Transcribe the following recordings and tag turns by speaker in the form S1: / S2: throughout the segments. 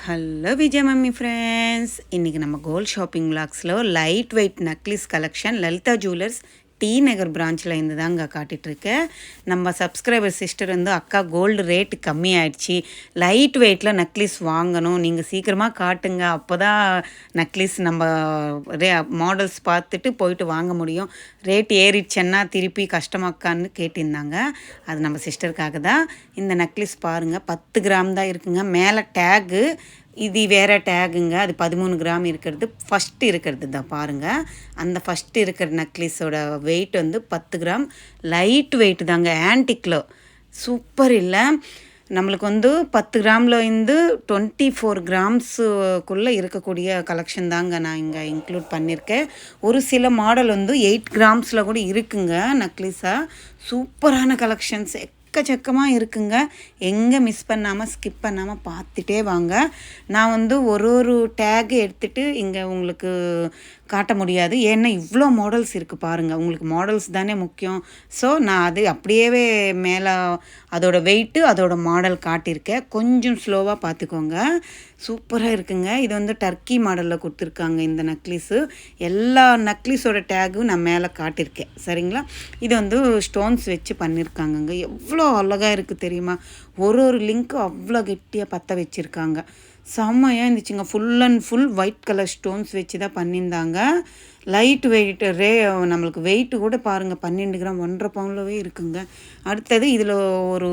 S1: Hello Vijay mummy friends, இன்றைக்கி நம்ம gold shopping விளாக்ஸில் light weight necklace collection Lalitha jewellers T Nagar பிரான்ச்சில் இருந்து தாங்க காட்டிகிட்ருக்கேன். நம்ம சப்ஸ்கிரைபர் சிஸ்டர் வந்து அக்கா கோல்டு ரேட்டு கம்மியாயிடுச்சு, லைட் வெயிட்டில் நக்லிஸ் வாங்கணும், நீங்கள் சீக்கிரமாக காட்டுங்க, அப்போ தான் நக்லிஸ் நம்ம மாடல்ஸ் பார்த்துட்டு போயிட்டு வாங்க முடியும், ரேட் ஏறிடுச்சேன்னா திருப்பி கஷ்டமாக்கான்னு கேட்டிருந்தாங்க. அது நம்ம சிஸ்டருக்காக தான். இந்த நக்லிஸ் பாருங்கள், 10 கிராம் தான் இருக்குங்க. மேலே டேகு, இது வேறு டேகுங்க. அது 13 கிராம் இருக்கிறது, ஃபஸ்ட்டு இருக்கிறது தான் பாருங்கள். அந்த ஃபஸ்ட்டு இருக்கிற நக்லிஸோட வெயிட் வந்து 10 கிராம். லைட் வெயிட் தாங்க, ஆன்டிக்கில் சூப்பர். இல்லை நம்மளுக்கு வந்து 10 கிராமில் இருந்து 24 கிராம்ஸுக்குள்ளே இருக்கக்கூடிய கலெக்ஷன் தாங்க நான் இங்கே இன்க்ளூட் பண்ணியிருக்கேன். ஒரு சில மாடல் வந்து 8 கிராம்ஸில் கூட இருக்குங்க நக்லிஸாக. சூப்பரான கலெக்ஷன்ஸ் எக்கச்சக்கமாக இருக்குங்க. எங்கே மிஸ் பண்ணாமல் ஸ்கிப் பண்ணாமல் பார்த்துட்டே வாங்க. நான் வந்து ஒரு டேகு எடுத்துகிட்டு இங்கே உங்களுக்கு காட்ட முடியாது, ஏன்னா இவ்வளோ மாடல்ஸ் இருக்குது பாருங்கள். உங்களுக்கு மாடல்ஸ் தானே முக்கியம். ஸோ நான் அது அப்படியே மேலே அதோட வெயிட்டு அதோட மாடல் காட்டியிருக்கேன். கொஞ்சம் ஸ்லோவாக பார்த்துக்கோங்க. சூப்பராக இருக்குங்க. இது வந்து டர்க்கி மாடலில் கொடுத்துருக்காங்க இந்த நக்லிஸு. எல்லா நக்லிஸோட டேகும் நான் மேலே காட்டியிருக்கேன், சரிங்களா. இது வந்து ஸ்டோன்ஸ் வச்சு பண்ணியிருக்காங்கங்க. எவ்வளோ அழகாக இருக்குது தெரியுமா. ஒரு லிங்க்கு அவ்வளோ கெட்டியாக பற்ற வச்சுருக்காங்க. செம்மையாக இருந்துச்சுங்க. Full and full white colour stones வச்சு தான் பண்ணியிருந்தாங்க. லைட் வெயிட் நம்மளுக்கு வெயிட்டு கூட பாருங்கள், 12 கிராம் 1.5 பவுன்லவே இருக்குங்க. அடுத்தது இதில் ஒரு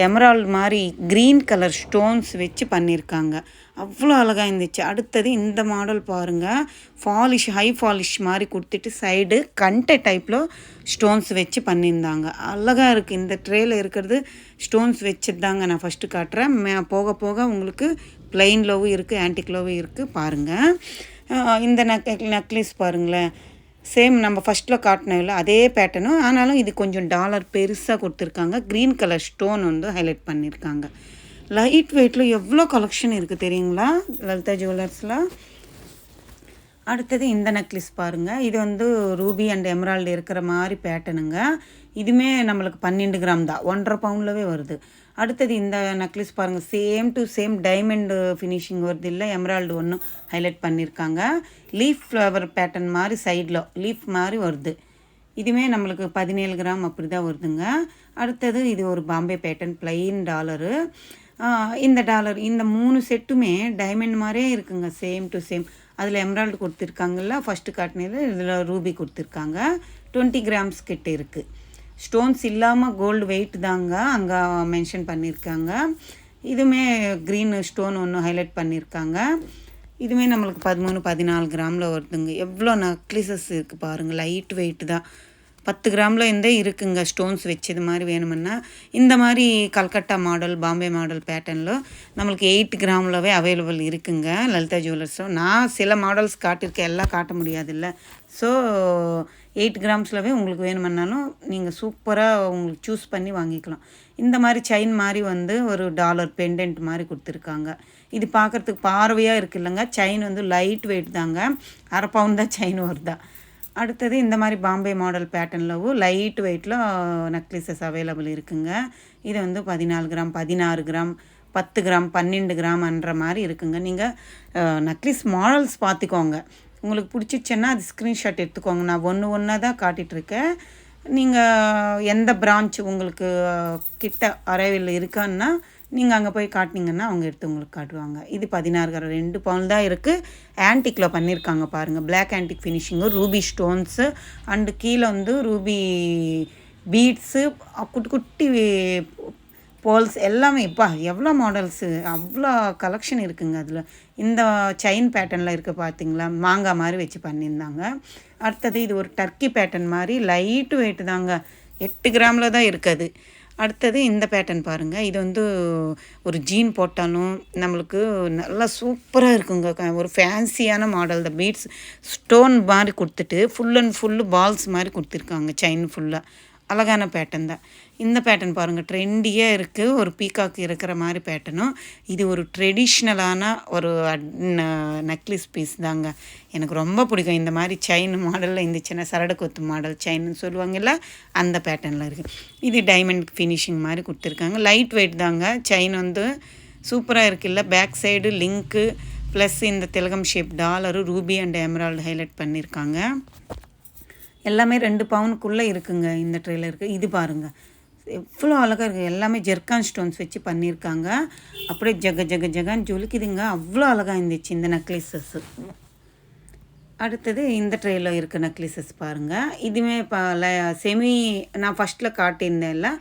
S1: எமரால்டு மாதிரி க்ரீன் கலர் ஸ்டோன்ஸ் வச்சு பண்ணியிருக்காங்க. அவ்வளோ அழகாக இருந்துச்சு. அடுத்தது இந்த மாடல் பாருங்கள், ஃபாலிஷ் ஹை ஃபாலிஷ் மாதிரி கொடுத்துட்டு சைடு கண்டை டைப்பில் ஸ்டோன்ஸ் வச்சு பண்ணியிருந்தாங்க. அழகாக இருக்குது. இந்த ட்ரேயில் இருக்கிறது ஸ்டோன்ஸ் வச்சு தாங்க நான் ஃபஸ்ட்டு காட்டுறேன். போக போக உங்களுக்கு ப்ளைன்லவும் இருக்குது, ஆன்டிக்லவும் இருக்குது பாருங்கள். இந்த நக்லிஸ் பாருங்களேன், சேம் நம்ம ஃபஸ்ட்டில் காட்டினதில்ல அதே பேட்டர்னும், ஆனாலும் இது கொஞ்சம் டாலர் பெருசாக கொடுத்துருக்காங்க. க்ரீன் கலர் ஸ்டோன் வந்து ஹைலைட் பண்ணியிருக்காங்க. லைட் வெயிட்டில் எவ்வளோ கலெக்ஷன் இருக்குது தெரியுங்களா லலிதா ஜுவல்லர்ஸில். அடுத்தது இந்த நக்லிஸ் பாருங்கள். இது வந்து ரூபி அண்ட் எமரால்டு இருக்கிற மாதிரி பேட்டர்னுங்க. இதுவுமே நம்மளுக்கு 12 கிராம் தான், 1.5 பவுன்லவே வருது. அடுத்தது இந்த நக்லிஸ் பாருங்கள், same to same diamond finishing வருது, இல்லை எமரால்டு ஒன்று ஹைலைட் பண்ணியிருக்காங்க. லீஃப் ஃப்ளவர் பேட்டர்ன் மாதிரி சைடில் லீஃப் மாதிரி வருது. இதுவுமே நம்மளுக்கு 17 கிராம் அப்படி தான் வருதுங்க. அடுத்தது இது ஒரு பாம்பே பேட்டர்ன் ப்ளைன் டாலரு. இந்த டாலர் இந்த 3 செட்டுமே டைமண்ட் மாதிரியே இருக்குங்க, சேம் டு சேம். அதில் எமரால்டு கொடுத்துருக்காங்கல்ல ஃபஸ்ட்டு காட்டினது, இதில் ரூபி கொடுத்துருக்காங்க. 20 கிராம்ஸ் கிட்ட இருக்குது. ஸ்டோன்ஸ் இல்லாமல் கோல்டு வெயிட் தாங்க அங்கே மென்ஷன் பண்ணியிருக்காங்க. இதுவுமே க்ரீன் ஸ்டோன் ஒன்று ஹைலைட் பண்ணியிருக்காங்க. இதுவுமே நம்மளுக்கு 13-14 கிராமில் வருதுங்க. எவ்வளோ நக்லிசஸ் இருக்குது பாருங்கள். லைட் வெயிட்டு தான். 10 கிராமில் இருந்தே இருக்குங்க ஸ்டோன்ஸ் வச்சது மாதிரி வேணுமுன்னா. இந்த மாதிரி கல்கட்டா மாடல் பாம்பே மாடல் பேட்டர்னில் நம்மளுக்கு 8 கிராமில்வே அவைலபிள் இருக்குங்க லலிதா ஜுவல்லர்ஸில். நான் சில மாடல்ஸ் காட்டியிருக்கேன், எல்லாம் காட்ட முடியாதுல்ல. ஸோ 8 கிராம்ஸ்லவே உங்களுக்கு வேணுமுன்னாலும் நீங்கள் சூப்பராக உங்களுக்கு சூஸ் பண்ணி வாங்கிக்கலாம். இந்த மாதிரி செயின் மாதிரி வந்து ஒரு டாலர் பெண்டன்ட் மாதிரி கொடுத்துருக்காங்க. இது பார்க்குறதுக்கு பார்வையாக இருக்குது இல்லைங்க. செயின் வந்து லைட் வெயிட் தாங்க, 1/2 பவுன் தான் செயின் வருதா. அடுத்தது இந்த மாதிரி பாம்பே மாடல் பேட்டர்னில் லைட் வெயிட்டில் நக்லிசஸ் அவைலபிள் இருக்குங்க. இது வந்து 14 கிராம் 16 கிராம் 10 கிராம் 12 கிராம்ன்ற மாதிரி இருக்குங்க. நீங்கள் நக்லிஸ் மாடல்ஸ் பார்த்துக்கோங்க, உங்களுக்கு பிடிச்சிச்சுன்னா அது ஸ்க்ரீன்ஷாட் எடுத்துக்கோங்க. நான் ஒன்று தான் காட்டிகிட்ருக்கேன். நீங்கள் எந்த பிரான்ச் உங்களுக்கு கிட்ட அரைவில் இருக்கான்னா நீங்கள் அங்கே போய் காட்டினீங்கன்னா அவங்க எடுத்து உங்களுக்கு காட்டுவாங்க. இது 16 கிராம் 2 பவுன் தான் இருக்குது. ஆன்டிக்கில் பண்ணியிருக்காங்க பாருங்கள், black antique finishing, ruby stones and கீழே வந்து ரூபி பீட்ஸு, குட்டி குட்டி போல்ஸ் எல்லாமே. இப்போ எவ்வளோ மாடல்ஸு, அவ்வளோ கலெக்ஷன் இருக்குங்க அதில். இந்த செயின் பேட்டர்னில் இருக்குது பார்த்தீங்களா, மாங்காய் மாதிரி வச்சு பண்ணியிருந்தாங்க. அடுத்தது இது ஒரு டர்க்கி பேட்டர்ன் மாதிரி லைட்டு வெயிட்டு தாங்க, 8 கிராமில் தான் இருக்குது. அடுத்தது இந்த பேட்டர்ன் பாருங்கள். இது வந்து ஒரு ஜீன் போட்டாலும் நம்மளுக்கு நல்லா சூப்பராக இருக்குங்க. ஒரு ஃபேன்சியான மாடல். த பீட்ஸ் ஸ்டோன் மாதிரி கொடுத்துட்டு ஃபுல் அண்ட் ஃபுல்லு பால்ஸ் மாதிரி கொடுத்துருக்காங்க. செயின் ஃபுல்லாக அழகான பேட்டர்ன் தான். இந்த பேட்டர்ன் பாருங்கள், ட்ரெண்டியாக இருக்குது. ஒரு பீகாக் இருக்கிற மாதிரி பேட்டர்னும். இது ஒரு ட்ரெடிஷ்னலான ஒரு நெக்லஸ் பீஸ் தாங்க. எனக்கு ரொம்ப பிடிக்கும். இந்த மாதிரி செயின் மாடலில் இருந்துச்சுன்னா, சரடு கொத்து மாடல் செயின்னு சொல்லுவாங்கல்ல, அந்த பேட்டர்னில் இருக்குது. இது டைமண்ட் ஃபினிஷிங் மாதிரி கொடுத்துருக்காங்க. லைட் வெயிட் தாங்க. செயின் வந்து சூப்பராக இருக்குல்ல. பேக் சைடு லிங்க்கு ப்ளஸ் இந்த திலகம் shape dollar Ruby and Emerald highlight பண்ணியிருக்காங்க. எல்லாமே 2 பவுனுக்குள்ளே இருக்குங்க. இந்த ட்ரேயில் இருக்குது. இது பாருங்கள் எவ்வளோ அழகாக இருக்குது. எல்லாமே ஜெர்கான் ஸ்டோன்ஸ் வச்சு பண்ணியிருக்காங்க. அப்படியே ஜகான்னு ஜொலிக்குதுங்க. அவ்வளோ அழகாக இருந்துச்சு இந்த நெக்லஸஸ்ஸு. அடுத்தது இந்த ட்ரேயில் இருக்க நெக்லஸஸ் பாருங்கள். இதுவுமே இப்போ செமி நான் ஃபஸ்ட்டில் காட்டியிருந்தேன்ல,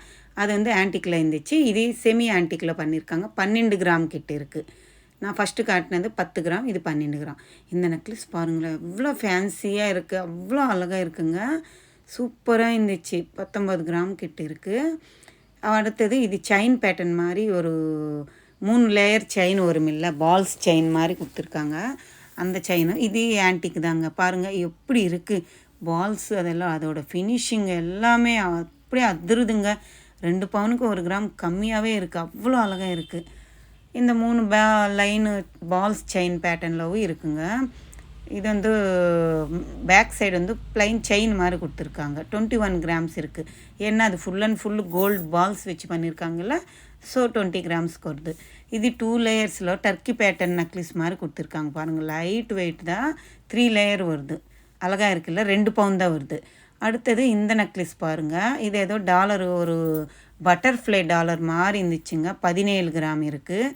S1: அது வந்து ஆன்டிக்கில் இருந்துச்சு. இது செமி ஆன்டிக்கில் பண்ணியிருக்காங்க. 12 கிராம் கிட்ட இருக்குது. நான் ஃபஸ்ட்டு காட்டினது 10 கிராம், இது 12 கிராம். இந்த நெக்லஸ் பாருங்களேன் எவ்வளோ ஃபேன்சியாக இருக்குது. அவ்வளோ அழகாக இருக்குங்க. சூப்பராக இருந்துச்சு. 19 கிராம் கிட்ட இருக்குது. அடுத்தது இது செயின் பேட்டர்ன் மாதிரி ஒரு 3 லேயர் செயின் வரும் இல்லை, பால்ஸ் செயின் மாதிரி கொடுத்துருக்காங்க. அந்த செயினும் இது ஆன்டிக் தாங்க. பாருங்கள் எப்படி இருக்குது பால்ஸு, அதெல்லாம் அதோட ஃபினிஷிங் எல்லாமே அப்படியே அதிருதுங்க. 2 பவுனுக்கு 1 கிராம் கம்மியாகவே இருக்குது. அவ்வளோ அழகாக இருக்குது. இந்த 3 லைனு பால்ஸ் செயின் பேட்டர்னில் இருக்குங்க. இது வந்து பேக் சைடு வந்து ப்ளைன் செயின் மாதிரி கொடுத்துருக்காங்க. 21 கிராம்ஸ் இருக்குது. ஏன்னா அது full and full gold balls வச்சு பண்ணியிருக்காங்கல்ல, ஸோ 20 கிராம்ஸ்க்கு வருது. இது 2 லேயர்ஸில் டர்க்கி பேட்டர்ன் நெக்லஸ் மாதிரி கொடுத்துருக்காங்க. பாருங்கள் லைட் வெயிட் தான், 3 லேயர் வருது. அழகாக இருக்குல்ல. 2 பவுன் தான் வருது. அடுத்தது இந்த நெக்லஸ் பாருங்கள். இது ஏதோ டாலர் ஒரு பட்டர்ஃப்ளை டாலர் மாதிரி இருந்துச்சுங்க. 17 கிராம் இருக்குது.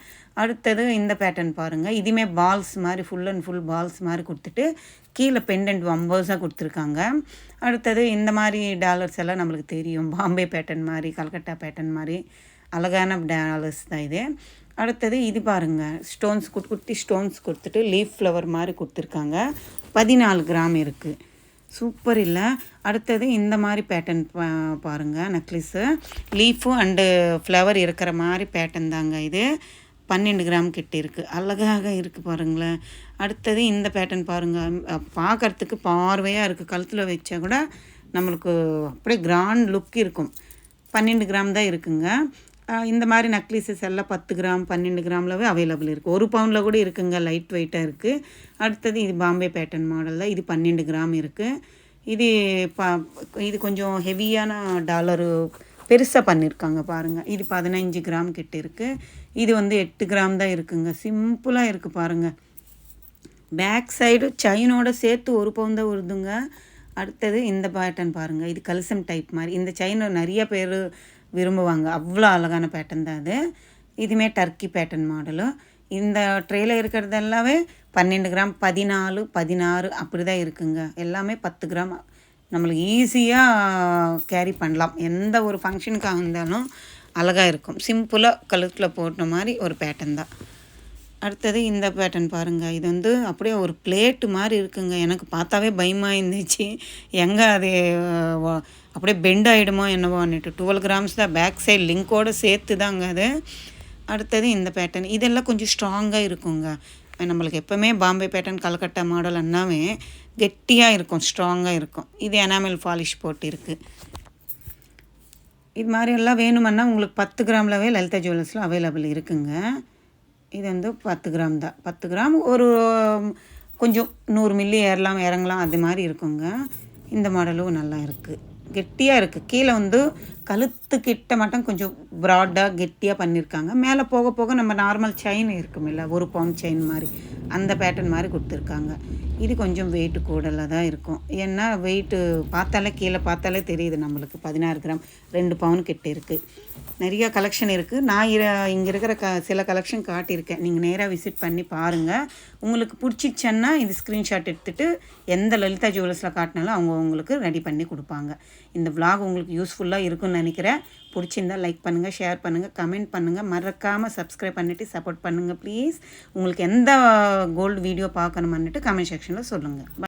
S1: அடுத்தது இந்த பேட்டர்ன் பாருங்கள். இதுவுமே பால்ஸ் மாதிரி ஃபுல் அண்ட் ஃபுல் பால்ஸ் மாதிரி கொடுத்துட்டு கீழே பெண்டன்ட் வம்பர்ஸாக கொடுத்துருக்காங்க. அடுத்தது இந்த மாதிரி டாலர்ஸ் எல்லாம் நம்மளுக்கு தெரியும். பாம்பே பேட்டர்ன் மாதிரி, கல்கட்டா பேட்டர்ன் மாதிரி அழகான டாலர்ஸ் தான் இது. அடுத்தது இது பாருங்கள். ஸ்டோன்ஸ் குட்டி ஸ்டோன்ஸ் கொடுத்துட்டு லீஃப் ஃப்ளவர் மாதிரி கொடுத்துருக்காங்க. 14 கிராம் இருக்குது. சூப்பர் இல்லை. அடுத்தது இந்த மாதிரி பேட்டர்ன் பாருங்கள். நெக்லஸ்ஸு லீஃபு அண்டு ஃப்ளவர் இருக்கிற மாதிரி பேட்டர்ன் தாங்க இது. 12 கிராம் கிட்ட இருக்குது. அழகாக இருக்குது பாருங்களேன். அடுத்தது இந்த பேட்டர்ன் பாருங்கள். பார்க்குறதுக்கு பார்வையாக இருக்குது. கழுத்தில் வச்சா கூட நம்மளுக்கு அப்படியே கிராண்ட் லுக் இருக்கும். 12 கிராம் தான் இருக்குங்க. இந்த மாதிரி நெக்லஸஸ் எல்லாம் 10 கிராம் 12 கிராம்லவே அவைலபிள் இருக்குது. 1 பவுனில் கூட இருக்குங்க. லைட் வெயிட்டாக இருக்குது. அடுத்தது இது பாம்பே பேட்டர்ன் மாடல் தான். இது 12 கிராம் இருக்குது. இது இது கொஞ்சம் ஹெவியான டாலரு பெருசாக பண்ணியிருக்காங்க பாருங்கள். இது 15 கிராம் கிட்ட இருக்குது. இது வந்து 8 கிராம் தான் இருக்குங்க. சிம்பிளாக இருக்குது பாருங்கள். பேக் சைடு செயினோட சேர்த்து 1 பவுன் தான் வருதுங்க. அடுத்தது இந்த பேட்டர்ன் பாருங்கள். இது கல்சம் டைப் மாதிரி. இந்த செயினை நிறைய பேர் விரும்புவாங்க. அவ்வளோ அழகான பேட்டர்ன் தான் அது. இதுவுமே டர்க்கி பேட்டர்ன் மாடலு. இந்த ட்ரேயில் இருக்கிறது எல்லாமே 12 கிராம் 14 16 அப்படி தான் இருக்குங்க. எல்லாமே 10 கிராம் நம்மளுக்கு ஈஸியாக கேரி பண்ணலாம். எந்த ஒரு ஃபங்க்ஷனுக்காக இருந்தாலும் அழகாக இருக்கும். சிம்பிளாக கழுத்தில் போட்ட மாதிரி ஒரு பேட்டர்ன் தான். அடுத்தது இந்த பேட்டர்ன் பாருங்கள். இது வந்து அப்படியே ஒரு பிளேட்டு மாதிரி இருக்குங்க. எனக்கு பார்த்தாவே பயமாக இருந்துச்சு. எங்கே அது அப்படியே பெண்ட் ஆகிடுமோ என்னவோன்னுட்டு. 12 கிராம்ஸ் தான். பேக் சைடு லிங்கோடு சேர்த்து தாங்க அது. அடுத்தது இந்த பேட்டர்ன். இதெல்லாம் கொஞ்சம் ஸ்ட்ராங்காக இருக்குங்க. நம்மளுக்கு எப்போவுமே பாம்பே பேட்டர்ன் கல்கட்டா மாடல் அண்ணாவே கெட்டியாக இருக்கும், ஸ்ட்ராங்காக இருக்கும். இது எனாமல் பாலிஷ் போட்டு இருக்குது. இது மாதிரி எல்லாம் வேணுமன்னா உங்களுக்கு 10 கிராம்லவே லலிதா ஜுவல்லர்ஸில் அவைலபிள் இருக்குங்க. இது வந்து 10 கிராம் தான். 10 கிராம் ஒரு கொஞ்சம் 100 மில்லி ஏறலாம் இறங்கலாம் அது மாதிரி இருக்குங்க. இந்த மாடலும் நல்லா இருக்குது. கெட்டியாக இருக்குது. கீழே வந்து கழுத்துக்கிட்ட மட்டும் கொஞ்சம் ப்ராடாக கெட்டியாக பண்ணியிருக்காங்க. மேலே போக போக நம்ம நார்மல் செயின் இருக்குமில்ல, 1 பவுன் செயின் மாதிரி, அந்த பேட்டர்ன் மாதிரி கொடுத்துருக்காங்க. இது கொஞ்சம் வெயிட்டு கூடலாக தான் இருக்கும். ஏன்னா வெயிட்டு பார்த்தாலே கீழே பார்த்தாலே தெரியுது நம்மளுக்கு. 16 கிராம் 2 பவுன் கிட்ட இருக்குது. நிறையா கலெக்ஷன் இருக்குது. நான் இங்கே இருக்கிற சில கலெக்ஷன் காட்டியிருக்கேன். நீங்கள் நேராக விசிட் பண்ணி பாருங்கள். உங்களுக்கு பிடிச்சிச்சன்னா இது ஸ்க்ரீன்ஷாட் எடுத்துகிட்டு எந்த லலிதா ஜுவல்லர்ஸில் காட்டினாலும் அவங்க உங்களுக்கு ரெடி பண்ணி கொடுப்பாங்க. இந்த vlog உங்களுக்கு யூஸ்ஃபுல்லாக இருக்கும்னு நினைக்கிறேன். பிடிச்சிருந்தால் லைக் பண்ணுங்கள், ஷேர் பண்ணுங்கள், கமெண்ட் பண்ணுங்கள். மறக்காமல் சப்ஸ்கிரைப் பண்ணிவிட்டு சப்போர்ட் பண்ணுங்கள் ப்ளீஸ். உங்களுக்கு எந்த கோல்டு வீடியோ பார்க்கணுமான்னுட்டு கமெண்ட் செக்ஷனில் சொல்லுங்கள்.